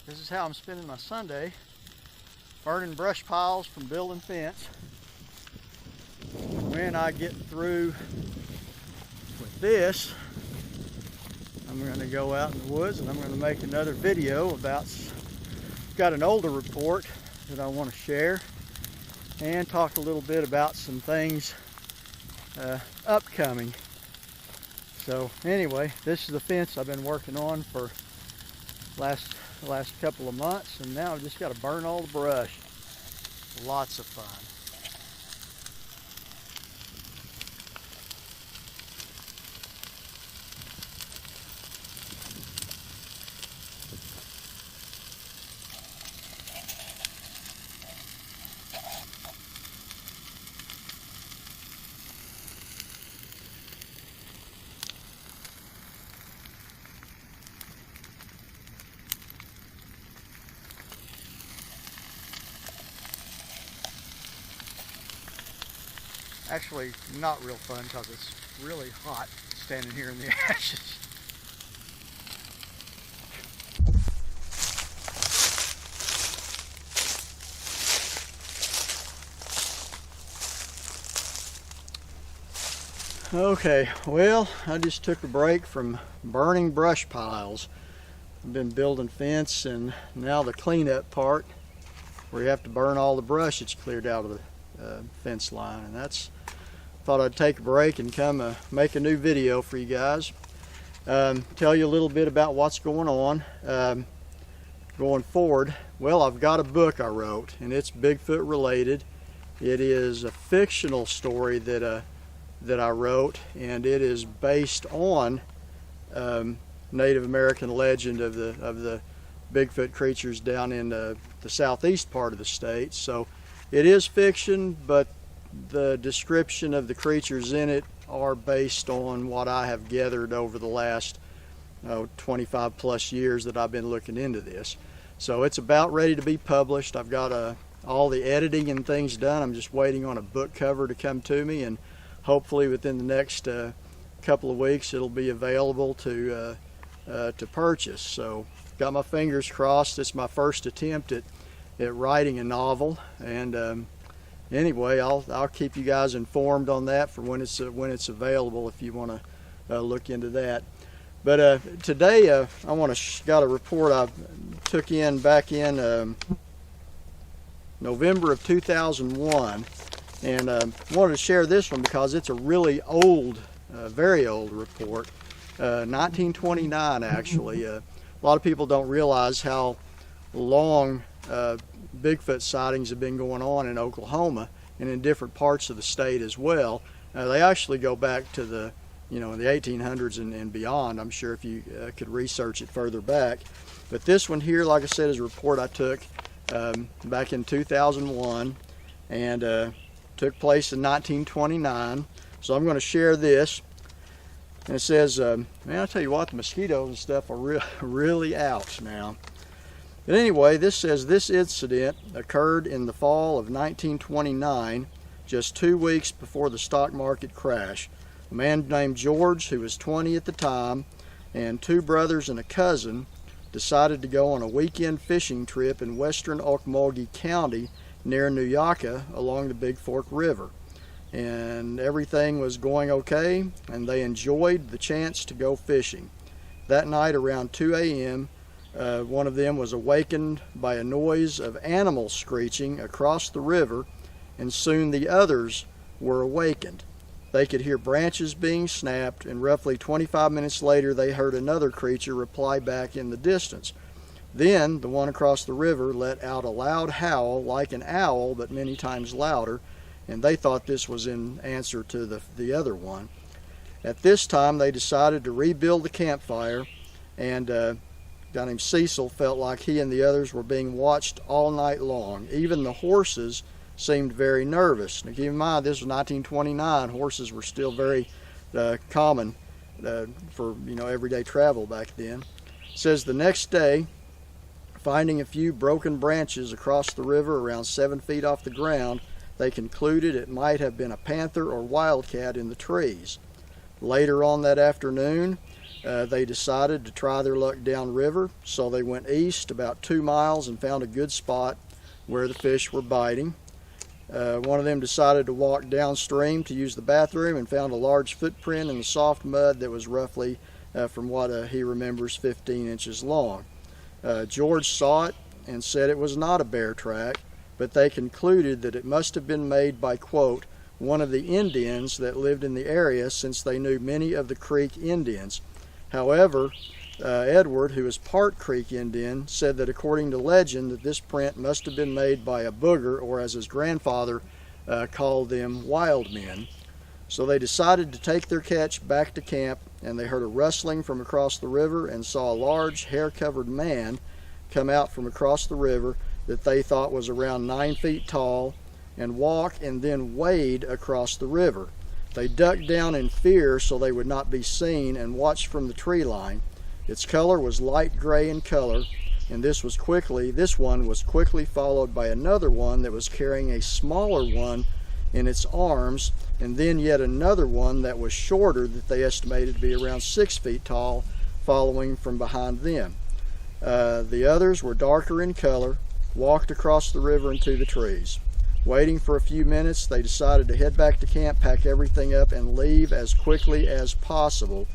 This is how I'm spending my Sunday, burning brush piles from building fence. When I get through with this, I'm going to go out in the woods and I'm going to make another video about, got an older report that I want to share and talk a little bit about some things upcoming. So anyway, this is the fence I've been working on for the last couple of months, and now I've just got to burn all the brush. Lots of fun. Actually, not real fun because it's really hot standing here in the ashes. Okay, well, I just took a break from burning brush piles. I've been building fence, and now the cleanup part where you have to burn all the brush that's cleared out of the fence line, and that's, thought I'd take a break and come make a new video for you guys. Tell you a little bit about what's going on going forward. Well, I've got a book I wrote, and it's Bigfoot related. It is a fictional story that I wrote, and it is based on Native American legend of the Bigfoot creatures down in the southeast part of the state. So it is fiction, but the description of the creatures in it are based on what I have gathered over the last 25 plus years that I've been looking into this. So it's about ready to be published. I've got all the editing and things done. I'm just waiting on a book cover to come to me, and hopefully within the next couple of weeks it'll be available to purchase. So got my fingers crossed. It's my first attempt at writing a novel, and anyway, I'll keep you guys informed on that for when it's available if you want to look into that. But today I got a report I took in back in November of 2001, and wanted to share this one because it's a really old, very old report, 1929 actually. A lot of people don't realize how long Bigfoot sightings have been going on in Oklahoma and in different parts of the state as well. They actually go back to the, the 1800s and beyond. I'm sure if you could research it further back. But this one here, like I said, is a report I took back in 2001, and took place in 1929. So I'm going to share this. And it says, man, I'll tell you what, the mosquitoes and stuff are really out now. But anyway, this says this incident occurred in the fall of 1929, just 2 weeks before the stock market crash. A man named George, who was 20 at the time, and two brothers and a cousin decided to go on a weekend fishing trip in western Okmulgee County near Nuyaka along the Big Fork River. And everything was going okay, and they enjoyed the chance to go fishing. That night around 2 a.m., one of them was awakened by a noise of animals screeching across the river, and soon the others were awakened. They could hear branches being snapped, and roughly 25 minutes later they heard another creature reply back in the distance. Then the one across the river let out a loud howl like an owl, but many times louder, and they thought this was in answer to the other one. At this time they decided to rebuild the campfire, and a guy named Cecil felt like he and the others were being watched all night long. Even the horses seemed very nervous. Now keep in mind, this was 1929. Horses were still very common for everyday travel back then. It says the next day, finding a few broken branches across the river around 7 feet off the ground, they concluded it might have been a panther or wildcat in the trees. Later on that afternoon, they decided to try their luck downriver, so they went east about 2 miles and found a good spot where the fish were biting. One of them decided to walk downstream to use the bathroom and found a large footprint in the soft mud that was roughly, from what he remembers, 15 inches long. George saw it and said it was not a bear track, but they concluded that it must have been made by, quote, one of the Indians that lived in the area, since they knew many of the Creek Indians. However, Edward, who is part Creek Indian, said that according to legend that this print must have been made by a booger, or as his grandfather called them, wild men. So they decided to take their catch back to camp, and they heard a rustling from across the river and saw a large hair-covered man come out from across the river that they thought was around 9 feet tall and walk and then wade across the river. They ducked down in fear so they would not be seen and watched from the tree line. Its color was light gray in color, and this one was quickly followed by another one that was carrying a smaller one in its arms, and then yet another one that was shorter that they estimated to be around 6 feet tall, following from behind them. The others were darker in color, walked across the river into the trees. Waiting for a few minutes, they decided to head back to camp, pack everything up, and leave as quickly as possible.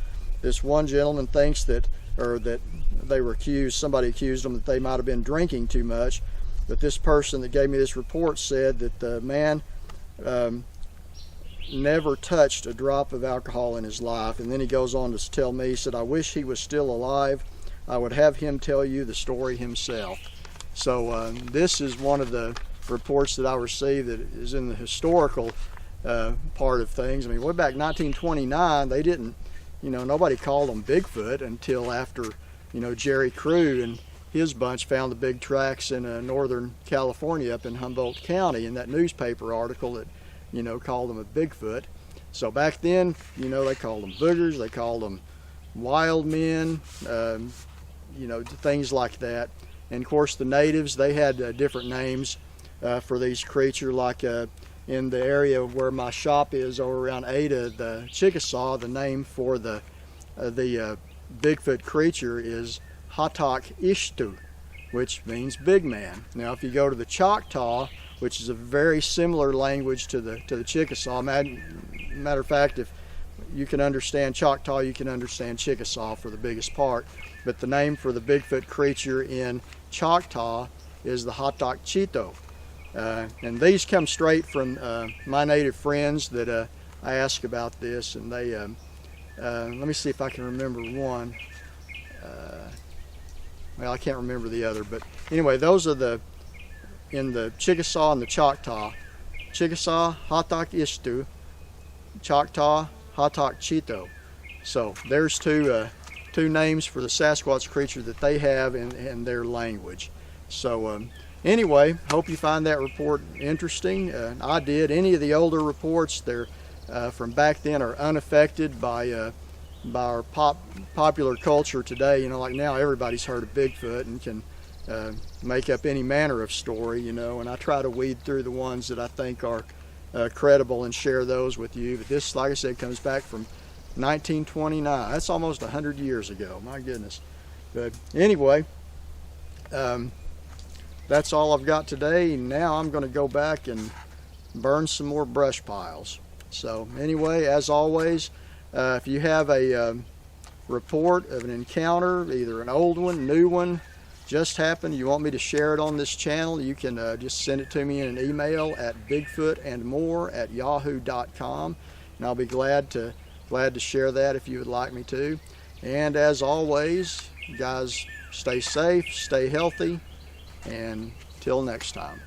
This one gentleman thinks that they were accused, somebody accused them that they might have been drinking too much, but this person that gave me this report said that the man never touched a drop of alcohol in his life. And then he goes on to tell me, he said, I wish he was still alive. I would have him tell you the story himself. So this is one of the reports that I received that is in the historical part of things. I mean, way back 1929, they didn't, nobody called them Bigfoot until after, Jerry Crew and his bunch found the big tracks in northern California up in Humboldt County, in that newspaper article that, called them a Bigfoot. So back then, they called them boogers, they called them wild men, things like that. And of course the natives, they had different names for these creatures, like in the area where my shop is over around Ada, the Chickasaw, the name for the Bigfoot creature is Hatak Ishtu, which means big man. Now if you go to the Choctaw, which is a very similar language to the Chickasaw, matter of fact, if you can understand Choctaw, you can understand Chickasaw for the biggest part, but the name for the Bigfoot creature in Choctaw is the Hatak Chito. And these come straight from my native friends that I asked about this, and they, let me see if I can remember one. Well, I can't remember the other, but anyway, those are in the Chickasaw and the Choctaw. Chickasaw, Hatak Ishtu, Choctaw, Hatak Chito. So there's two names for the Sasquatch creature that they have in their language. So anyway, hope you find that report interesting. I did. Any of the older reports, they're from back then, are unaffected by our popular culture today. Like now everybody's heard of Bigfoot and can make up any manner of story, and I try to weed through the ones that I think are credible and share those with you. But this, like I said, comes back from 1929. That's almost 100 years ago. My goodness. But anyway, that's all I've got today. Now I'm going to go back and burn some more brush piles. So anyway, as always, if you have a report of an encounter, either an old one, new one, just happened, you want me to share it on this channel, you can just send it to me in an email at bigfootandmore@yahoo.com, and I'll be glad to share that if you would like me to. And as always, guys, stay safe, stay healthy, and till next time.